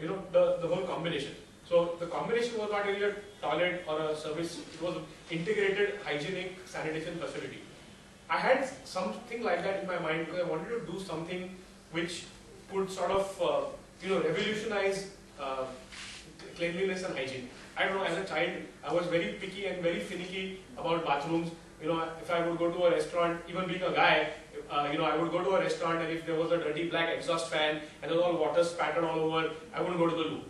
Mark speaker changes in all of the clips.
Speaker 1: the whole combination. So the combination was not really a toilet or a service, it was an integrated hygienic sanitation facility. I had something like that in my mind because I wanted to do something which could sort of revolutionize cleanliness and hygiene. I don't know, as a child, I was very picky and very finicky about bathrooms. If I would go to a restaurant, even being a guy, I would go to a restaurant and if there was a dirty black exhaust fan and there was all water spattered all over, I wouldn't go to the loo.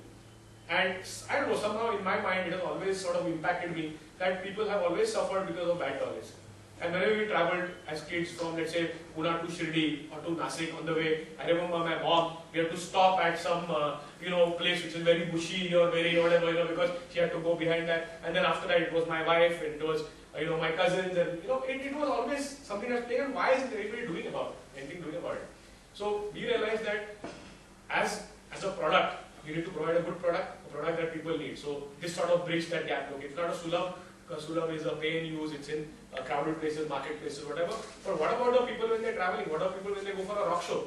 Speaker 1: And I don't know, somehow in my mind it has always sort of impacted me that people have always suffered because of bad toilets. And whenever we traveled as kids from, let's say, Pune to Shirdi or to Nasik on the way, I remember my mom, we had to stop at some, place which is very bushy or very whatever, because she had to go behind that. And then after that, it was my wife, and it was, my cousins, and, it was always something that's playing, and why isn't anybody doing anything about it? So we realized that as a product, you need to provide a good product, a product that people need. So this sort of bridged that gap. Look, it's not a Sulabh, because Sulabh is a pay-and-use, it's in crowded places, marketplaces, whatever. But what about the people when they're traveling? What about people when they go for a rock show?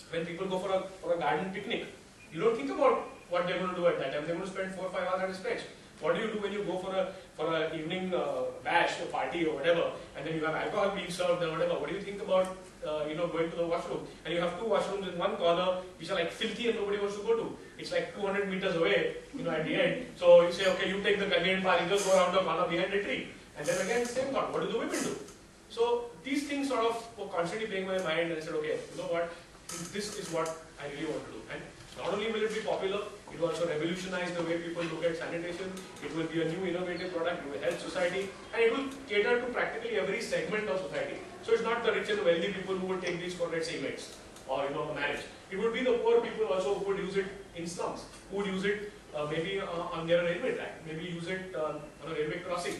Speaker 1: When people go for a garden picnic? You don't think about what they're going to do at that time. They're going to spend 4 or 5 hours at a stretch. What do you do when you go for an evening bash or party or whatever, and then you have alcohol being served and whatever? What do you think about going to the washroom? And you have 2 washrooms in one corner which are like filthy and nobody wants to go to. It's like 200 meters away, at the end. So you say, okay, you take the convenient path, you just go around the corner behind the tree. And then again, same thought, what do the women do? So these things sort of were constantly playing my mind, and I said, okay, you know what, this is what I really want to do. And not only will it be popular, it will also revolutionize the way people look at sanitation, it will be a new innovative product, it will help society, and it will cater to practically every segment of society. So it's not the rich and wealthy people who would take these for, let's say, mates or a marriage. It would be the poor people also who would use it in slums, who would use it maybe on their railway track, maybe use it on a railway crossing,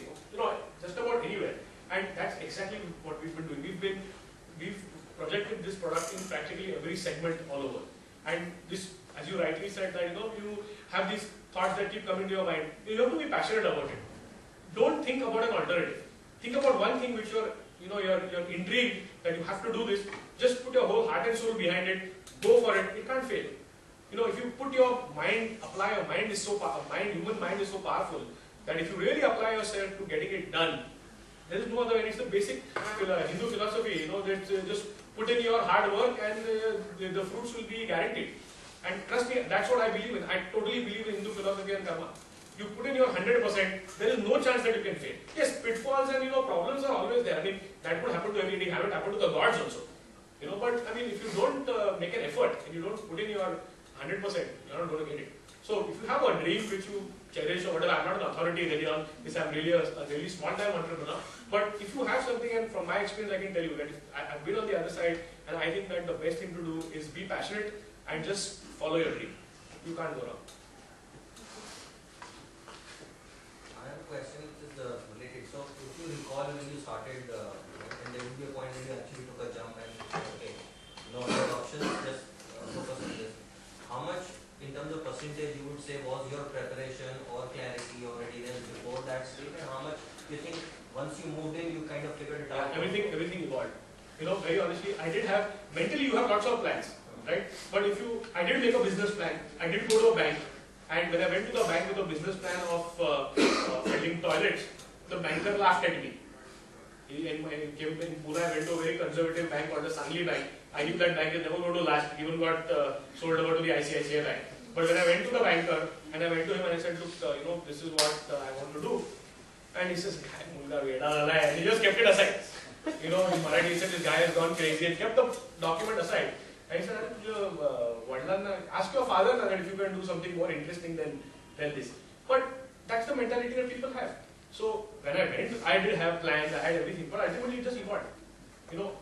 Speaker 1: just about anywhere. And that's exactly what we've been doing. We've projected this product in practically every segment all over. And this, as you rightly said, that you have these thoughts that keep coming to your mind. You have to be passionate about it. Don't think about an alternative. Think about one thing which you're intrigued that you have to do this. Just put your whole heart and soul behind it. Go for it. It can't fail. If you put your mind, apply your mind is so powerful. Human mind is so powerful that if you really apply yourself to getting it done, there is no other way. It's the basic Hindu philosophy. That just put in your hard work and the fruits will be guaranteed. And trust me, that's what I believe in. I totally believe in Hindu philosophy and karma. You put in your 100%, there is no chance that you can fail. Yes, pitfalls and problems are always there. I mean, that could happen to everybody. Have it happen to the gods also. But I mean, if you don't make an effort and you don't put in your 100%, you're not going to get it. So if you have a dream which you cherish or whatever, I'm not an authority really on this, I'm really a really small time entrepreneur. But if you have something, and from my experience I can tell you that I've been on the other side, and I think that the best thing to do is be passionate and just follow your dream. You can't go wrong.
Speaker 2: I have a question which is related. So if you recall when you started, and there would be a point when you actually took a jump and said, okay, no other options, just focus on this. How much in terms of percentage you would say was your preparation or clarity or readiness before that stage, and how much you think once you moved in you kind of figured it out?
Speaker 1: Everything evolved. Very honestly, I did have, mentally you have lots of plans, right? But I did make a business plan, I did go to a bank, and when I went to the bank with a business plan of building toilets, the banker laughed at me. In Pune, I went to a very conservative bank called the Sangli Bank. I knew that bank is never going to last, it even got sold over to the ICICI Bank. But when I went to the banker, and I went to him and I said, look, this is what I want to do. And he says, and he just kept it aside. In Marathi, he said, this guy has gone crazy, and kept the document aside. And he said, ask your father that if you can do something more interesting than this. But that's the mentality that people have. So when I went, I did have plans, I had everything, but ultimately it just evolved.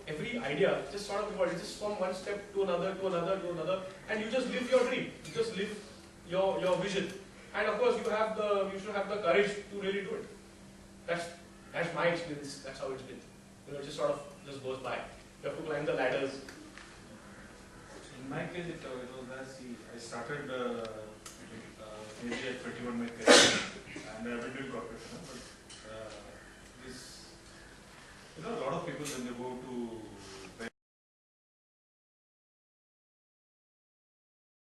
Speaker 1: Every idea just sort of evolved, just from one step to another, and you just live your dream, you just live your vision. And of course, you should have the courage to really do it. That's my experience, that's how it's been. It just sort of just goes by. You have to climb the ladders.
Speaker 3: In my case, I started maybe at 21 my career, and I've been doing corporate. But a lot of people when they go to